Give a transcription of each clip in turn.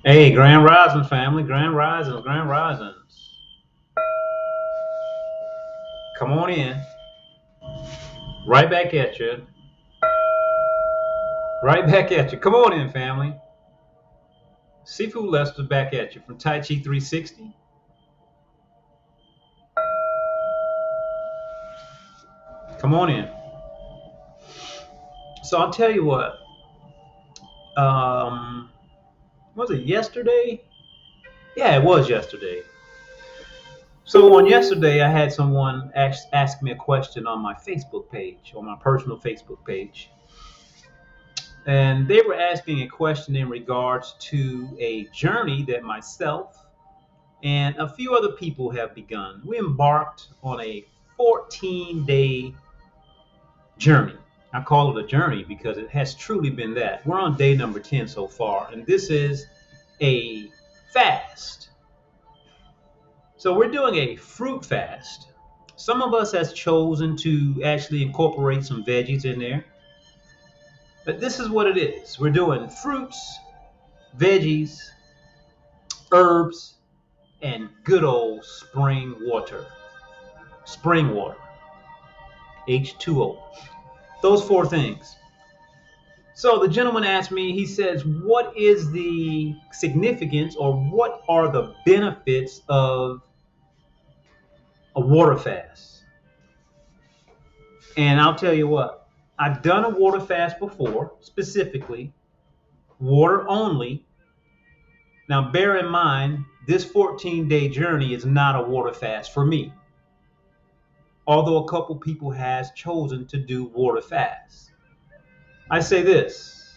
Hey, Grand Rising family, Grand Risings, Grand Risings. Come on in. Right back at you. Right back at you. Come on in, family. Seafood Lester back at you from Tai Chi 360. Come on in. So I'll tell you what. Um, was it yesterday? Yeah, it was yesterday. So on yesterday, I had someone ask me a question on my Facebook page, on my personal Facebook page. And they were asking a question in regards to a journey that myself and a few other people have begun. We embarked on a 14-day journey. I call it a journey because it has truly been that. We're on day number 10 so far, and this is a fast. So we're doing a fruit fast. Some of us has chosen to actually incorporate some veggies in there, but this is what it is. We're doing fruits, veggies, herbs, and good old spring water. Spring water. H2O. Those four things. So the gentleman asked me, he says, what is the significance or what are the benefits of a water fast? And I'll tell you what, I've done a water fast before, specifically water only. Now, bear in mind, this 14-day journey is not a water fast for me, although a couple people has chosen to do water fasts. I say this,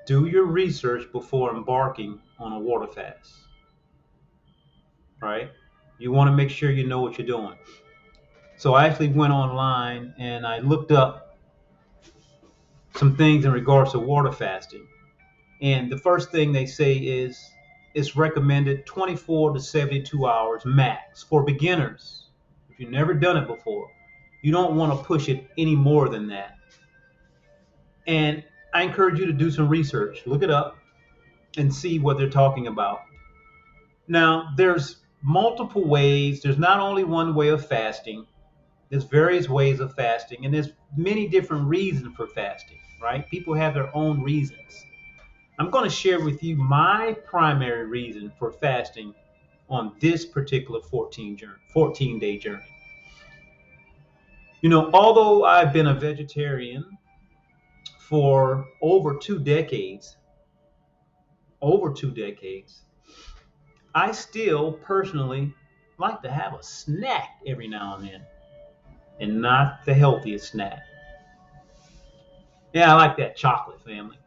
do your research before embarking on a water fast, right? You want to make sure you know what you're doing. So I actually went online and I looked up some things in regards to water fasting. And the first thing they say is it's recommended 24 to 72 hours max for beginners. If you've never done it before, you don't want to push it any more than that. And I encourage you to do some research, look it up, and see what they're talking about. Now, there's multiple ways. There's not only one way of fasting. There's various ways of fasting, and there's many different reasons for fasting, right? People have their own reasons. I'm going to share with you my primary reason for fasting on this particular 14-day journey. You know, although I've been a vegetarian for over 2 decades, I still personally like to have a snack every now and then, and not the healthiest snack. Yeah, I like that chocolate, family.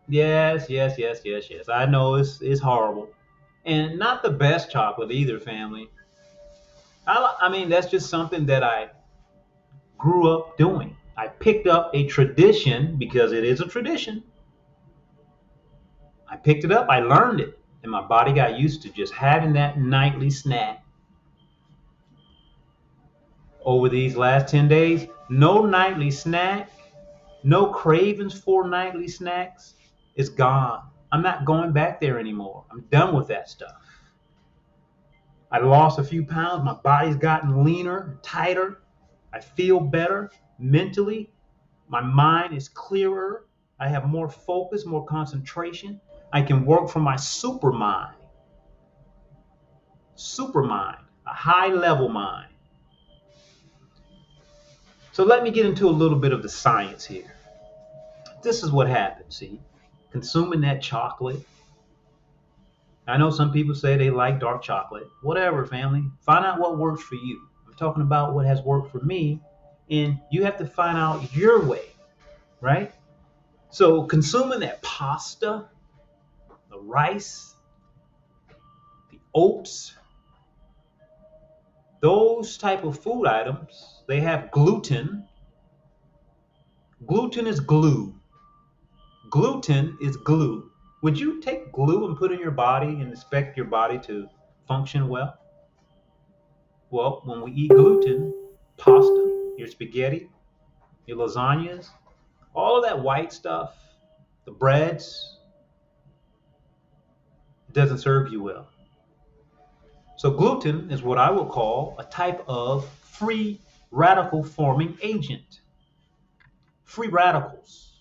Yes, yes, yes, yes, yes. I know it's horrible, and not the best chocolate either, family. I mean, that's just something that I grew up doing. I picked up a tradition because it is a tradition. I picked it up, I learned it, and my body got used to just having that nightly snack. Over these last 10 days, no nightly snack, no cravings for nightly snacks. It's gone. I'm not going back there anymore. I'm done with that stuff. I lost a few pounds. My body's gotten leaner, tighter. I feel better mentally. My mind is clearer. I have more focus, more concentration. I can work from my super mind, a high level mind. So let me get into a little bit of the science here. This is what happens, see, consuming that chocolate. I know some people say they like dark chocolate. Whatever, family. Find out what works for you. I'm talking about what has worked for me, and you have to find out your way, right? So consuming that pasta, the rice, the oats, those type of food items, they have gluten. Gluten is glue. Gluten is glue. Would you take glue and put in your body and expect your body to function well? Well, when we eat gluten, pasta, your spaghetti, your lasagnas, all of that white stuff, the breads, it doesn't serve you well. So gluten is what I would call a type of free radical forming agent. Free radicals.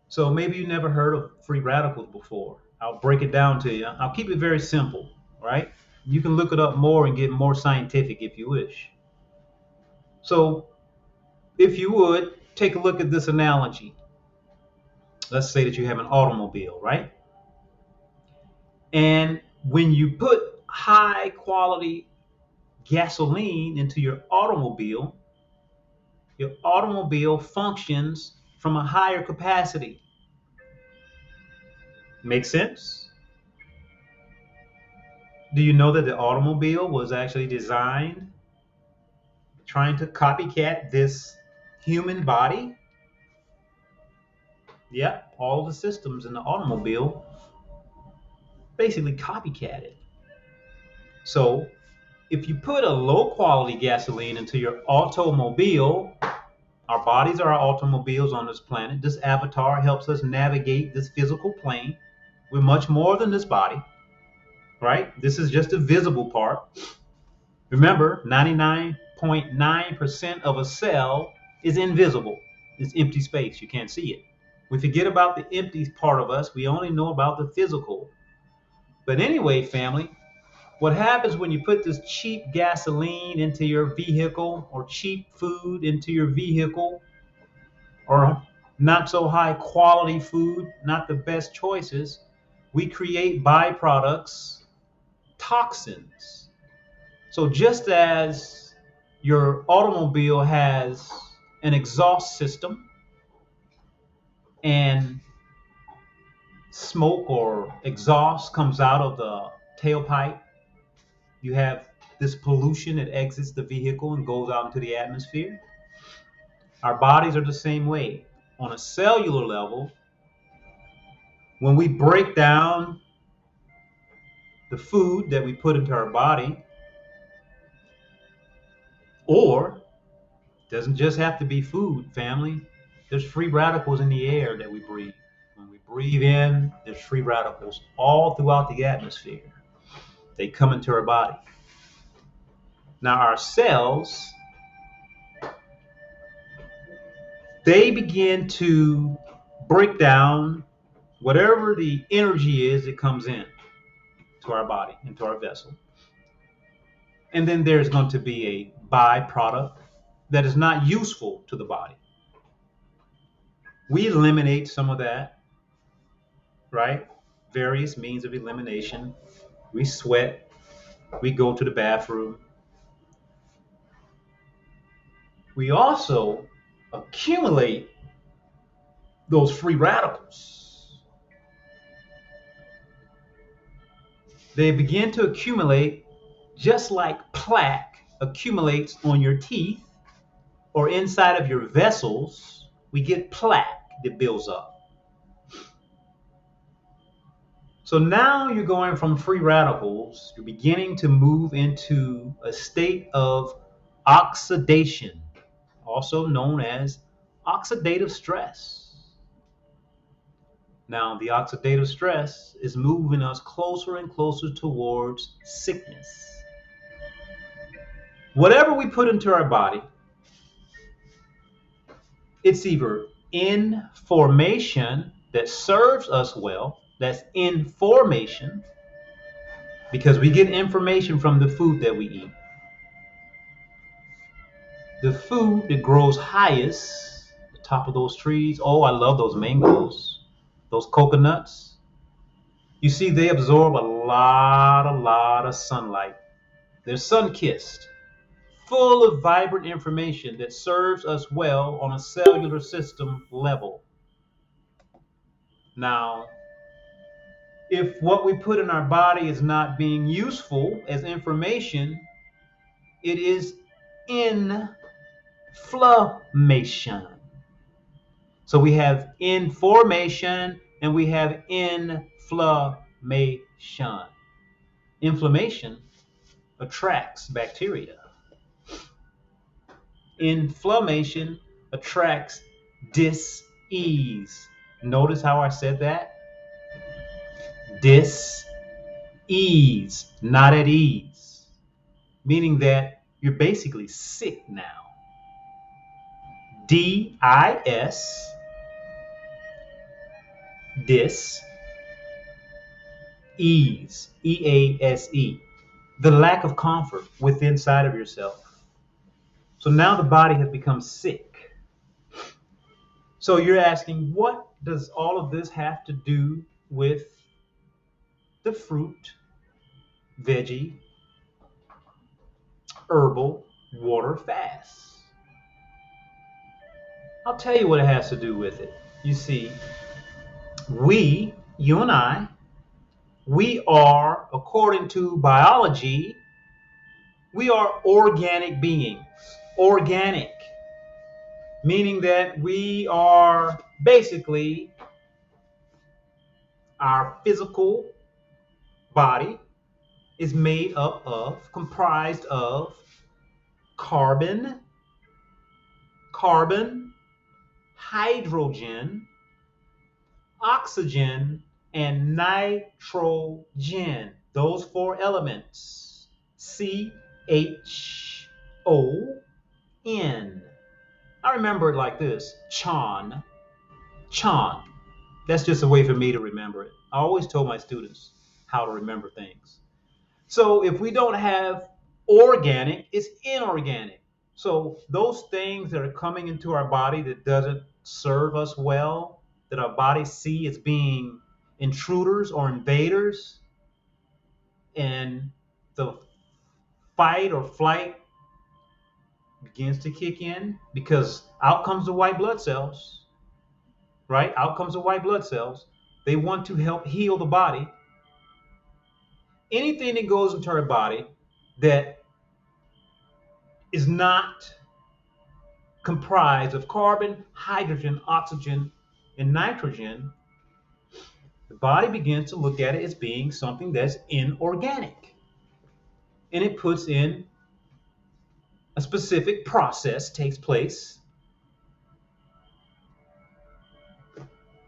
So maybe you never heard of free radicals before. I'll break it down to you. I'll keep it very simple, right? You can look it up more and get more scientific if you wish. So if you would, take a look at this analogy. Let's say that you have an automobile, right? And when you put high quality gasoline into your automobile functions from a higher capacity. Make sense? Do you know that the automobile was actually designed trying to copycat this human body? Yeah, all the systems in the automobile basically copycat it. So if you put a low quality gasoline into your automobile, our bodies are our automobiles on this planet. This avatar helps us navigate this physical plane. We're much more than this body, right? This is just the visible part. Remember, 99.9% of a cell is invisible. It's empty space. You can't see it. We forget about the empty part of us. We only know about the physical. But anyway, family, what happens when you put this cheap gasoline into your vehicle or cheap food into your vehicle or not so high quality food, not the best choices, we create byproducts, toxins. So just as your automobile has an exhaust system and smoke or exhaust comes out of the tailpipe, you have this pollution that exits the vehicle and goes out into the atmosphere. Our bodies are the same way. On a cellular level, when we break down the food that we put into our body, or it doesn't just have to be food, family. There's free radicals in the air that we breathe. When we breathe in, there's free radicals all throughout the atmosphere. They come into our body. Now our cells, they begin to break down whatever the energy is that comes in to our body, into our vessel. And then there's going to be a byproduct that is not useful to the body. We eliminate some of that, right? Various means of elimination. We sweat, we go to the bathroom. We also accumulate those free radicals. They begin to accumulate just like plaque accumulates on your teeth or inside of your vessels. We get plaque that builds up. So now you're going from free radicals, you're beginning to move into a state of oxidation, also known as oxidative stress. Now, the oxidative stress is moving us closer and closer towards sickness. Whatever we put into our body, it's either information that serves us well, that's information, because we get information from the food that we eat. The food that grows highest, the top of those trees, oh, I love those mangoes, those coconuts. You see, they absorb a lot of sunlight. They're sun-kissed, full of vibrant information that serves us well on a cellular system level. Now, if what we put in our body is not being useful as information, it is inflammation. So we have information and we have inflammation. Inflammation attracts bacteria. Inflammation attracts Ease. Notice how I said that? Dis-ease, not at ease. Meaning that you're basically sick now. D-I-S, dis, ease, E-A-S-E. The lack of comfort within inside of yourself. So now the body has become sick. So you're asking, what does all of this have to do with the fruit, veggie, herbal, water fast? I'll tell you what it has to do with it. You see, you and I, we are, according to biology, we are organic beings. Organic, meaning that we are basically our physical body is made up of, comprised of carbon, hydrogen, oxygen, and nitrogen. Those four elements. C-H-O-N. I remember it like this. Chan. Chan. That's just a way for me to remember it. I always told my students how to remember things. So if we don't have organic, it's inorganic. So those things that are coming into our body that doesn't serve us well, that our bodies see as being intruders or invaders, and the fight or flight begins to kick in because out comes the white blood cells, right? Out comes the white blood cells. They want to help heal the body. Anything that goes into our body that is not comprised of carbon, hydrogen, oxygen, and nitrogen, the body begins to look at it as being something that's inorganic. And it puts in a specific process takes place.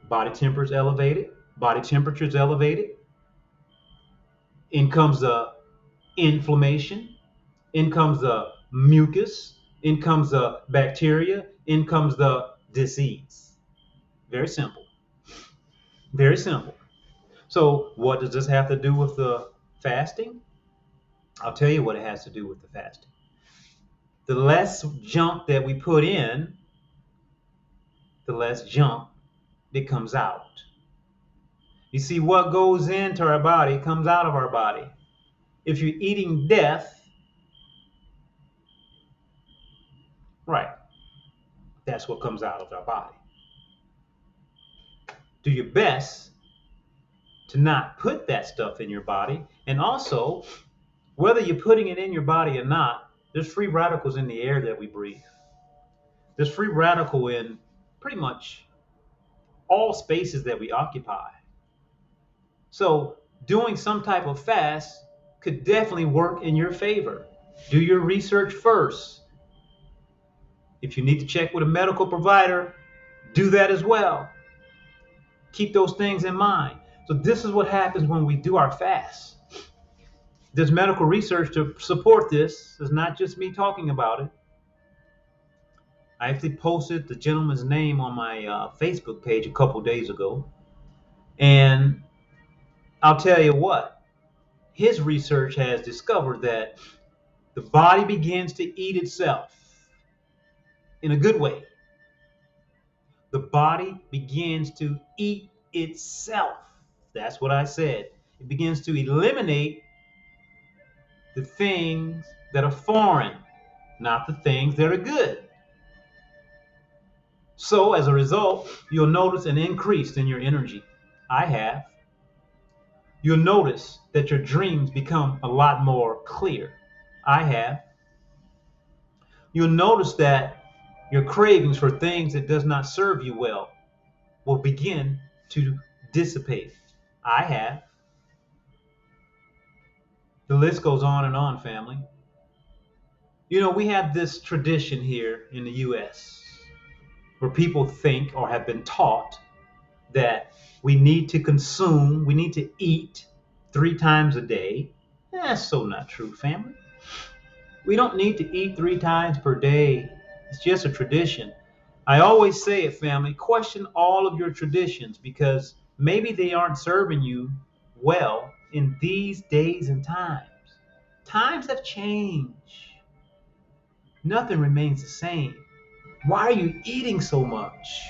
Body temperature is elevated. In comes the inflammation. In comes the mucus. In comes the bacteria. In comes the disease. Very simple. Very simple. So what does this have to do with the fasting? I'll tell you what it has to do with the fasting. The less junk that we put in, the less junk that comes out. You see, what goes into our body comes out of our body. If you're eating death, right, that's what comes out of our body. Do your best to not put that stuff in your body. And also, whether you're putting it in your body or not, there's free radicals in the air that we breathe. There's free radical in pretty much all spaces that we occupy. So doing some type of fast could definitely work in your favor. Do your research first. If you need to check with a medical provider, do that as well. Keep those things in mind. So this is what happens when we do our fast. There's medical research to support this. It's not just me talking about it. I actually posted the gentleman's name on my Facebook page a couple days ago. And I'll tell you what, his research has discovered that the body begins to eat itself in a good way. The body begins to eat itself. That's what I said. It begins to eliminate the things that are foreign, not the things that are good. So as a result, you'll notice an increase in your energy. I have. You'll notice that your dreams become a lot more clear. I have. You'll notice that your cravings for things that does not serve you well will begin to dissipate. I have. The list goes on and on, family. You know, we have this tradition here in the U.S. where people think or have been taught that we need to consume, we need to eat 3 times a day. That's so not true, family. We don't need to eat 3 times per day. It's just a tradition. I always say it, family, question all of your traditions because maybe they aren't serving you well in these days and times. Times have changed. Nothing remains the same. Why are you eating so much?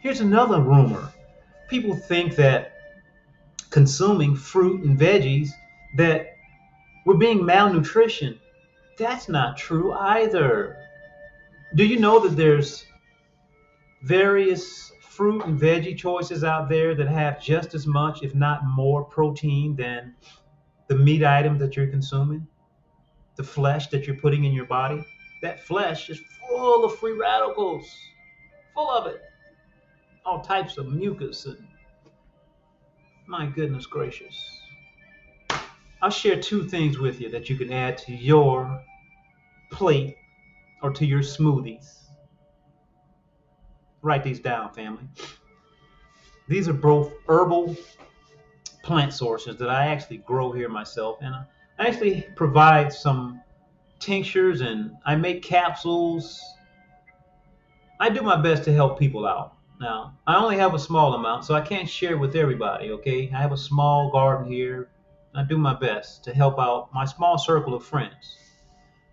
Here's another rumor. People think that consuming fruit and veggies that we're being malnutrition. That's not true either. Do you know that there's various fruit and veggie choices out there that have just as much, if not more, protein than the meat item that you're consuming, the flesh that you're putting in your body? That flesh is full of free radicals, full of it, all types of mucus, and my goodness gracious. I'll share 2 things with you that you can add to your plate or to your smoothies. Write these down, family. These are both herbal plant sources that I actually grow here myself, and I actually provide some tinctures and I make capsules. I do my best to help people out. Now, I only have a small amount, so I can't share with everybody, okay? I have a small garden here. I do my best to help out my small circle of friends.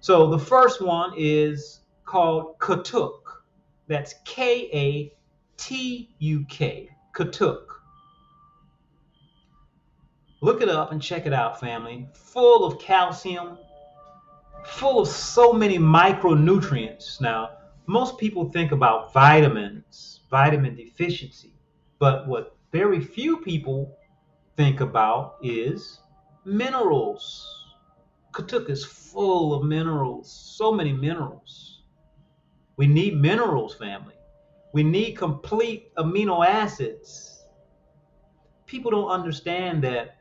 So the first one is called Katuk. That's Katuk. Katuk. Look it up and check it out, family. Full of calcium, full of so many micronutrients. Now, most people think about vitamins, vitamin deficiency, but what very few people think about is minerals. Katuk is full of minerals, so many minerals. We need minerals, family. We need complete amino acids. People don't understand that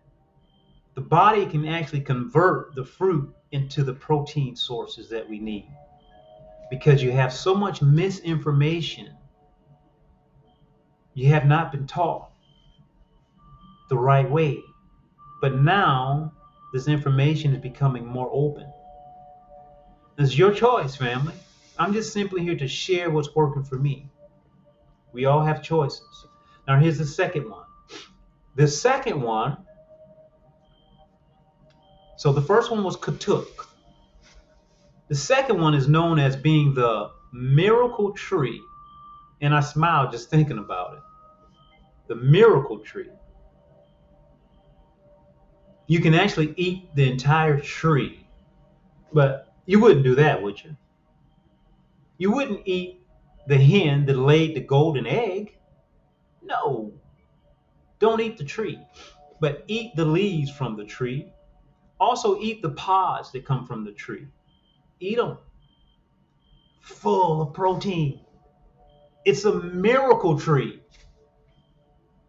the body can actually convert the fruit into the protein sources that we need because you have so much misinformation. You have not been taught the right way. But now this information is becoming more open. It's your choice, family. I'm just simply here to share what's working for me. We all have choices. Now, here's the second one. The second one, so the first one was Katuk. The second one is known as being the miracle tree. And I smile just thinking about it. The miracle tree. You can actually eat the entire tree, but you wouldn't do that, would you? You wouldn't eat the hen that laid the golden egg. No, don't eat the tree, but eat the leaves from the tree. Also eat the pods that come from the tree. Eat them. Full of protein. It's a miracle tree.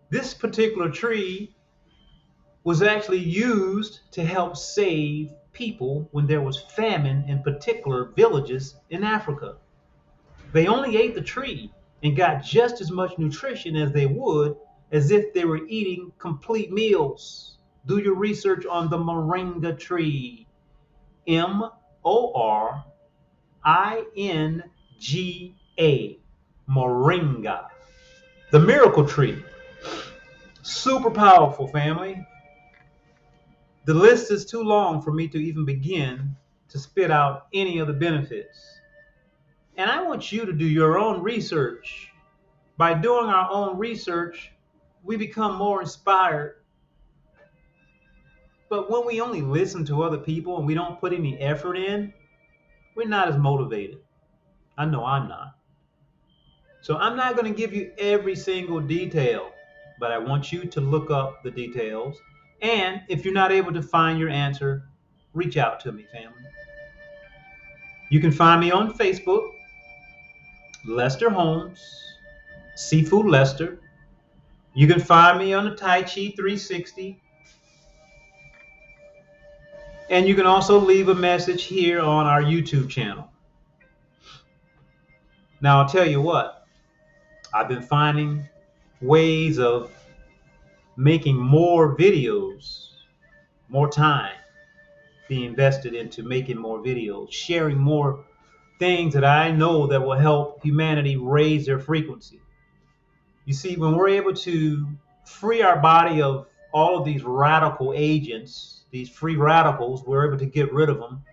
This particular tree was actually used to help save people when there was famine in particular villages in Africa. They only ate the tree and got just as much nutrition as they would as if they were eating complete meals. Do your research on the moringa tree. Moringa. Moringa. The miracle tree. Super powerful, family. The list is too long for me to even begin to spit out any of the benefits. And I want you to do your own research. By doing our own research, we become more inspired. But when we only listen to other people and we don't put any effort in, we're not as motivated. I know I'm not. So I'm not going to give you every single detail, but I want you to look up the details. And if you're not able to find your answer, reach out to me, family. You can find me on Facebook, Lester Holmes, Seafood Lester. You can find me on the Tai Chi 360. And you can also leave a message here on our YouTube channel. Now, I'll tell you what, I've been finding ways of making more videos, more time being invested into making more videos, sharing more things that I know that will help humanity raise their frequency. You see, when we're able to free our body of all of these radical agents, these free radicals, we're able to get rid of them.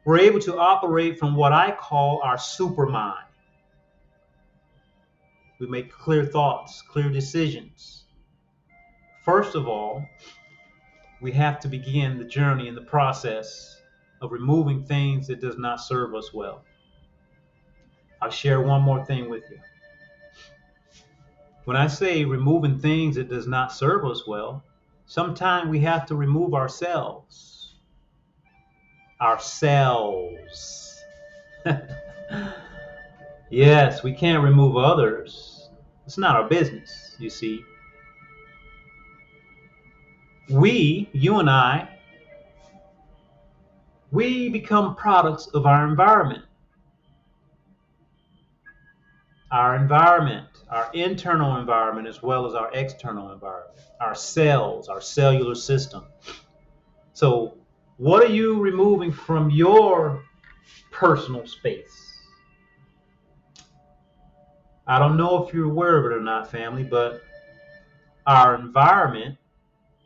We're able to operate from what I call our supermind. We make clear thoughts, clear decisions. First of all, we have to begin the journey and the process of removing things that does not serve us well. I'll share one more thing with you. When I say removing things that does not serve us well, sometimes we have to remove ourselves. Ourselves. Yes, we can't remove others. It's not our business, you see. You and I, we become products of our environment. Our internal environment, as well as our external environment, our cells, our cellular system. So, what are you removing from your personal space? I don't know if you're aware of it or not, family, but our environment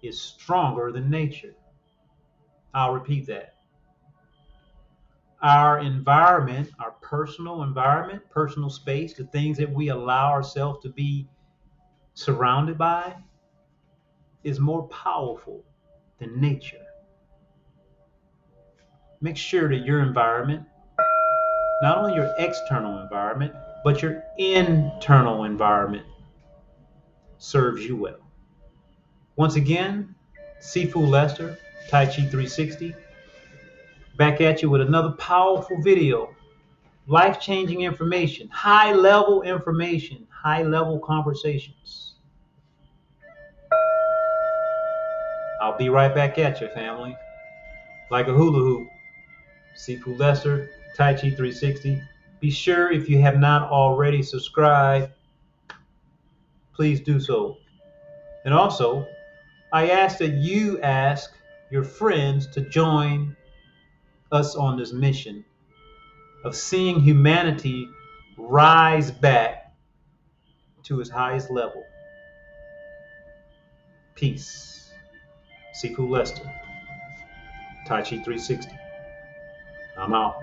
is stronger than nature. I'll repeat that. Our environment, our personal environment, personal space, the things that we allow ourselves to be surrounded by, is more powerful than nature. Make sure that your environment, not only your external environment, but your internal environment serves you well. Once again, Sifu Lester, Tai Chi 360, back at you with another powerful video. Life-changing information, high-level information, high-level conversations. I'll be right back at you, family. Like a hula hoop, Sifu Lester, Tai Chi 360. Be sure, if you have not already subscribed, please do so. And also, I ask that you ask your friends to join us on this mission of seeing humanity rise back to its highest level. Peace. Sifu Lester, Tai Chi 360. I'm out.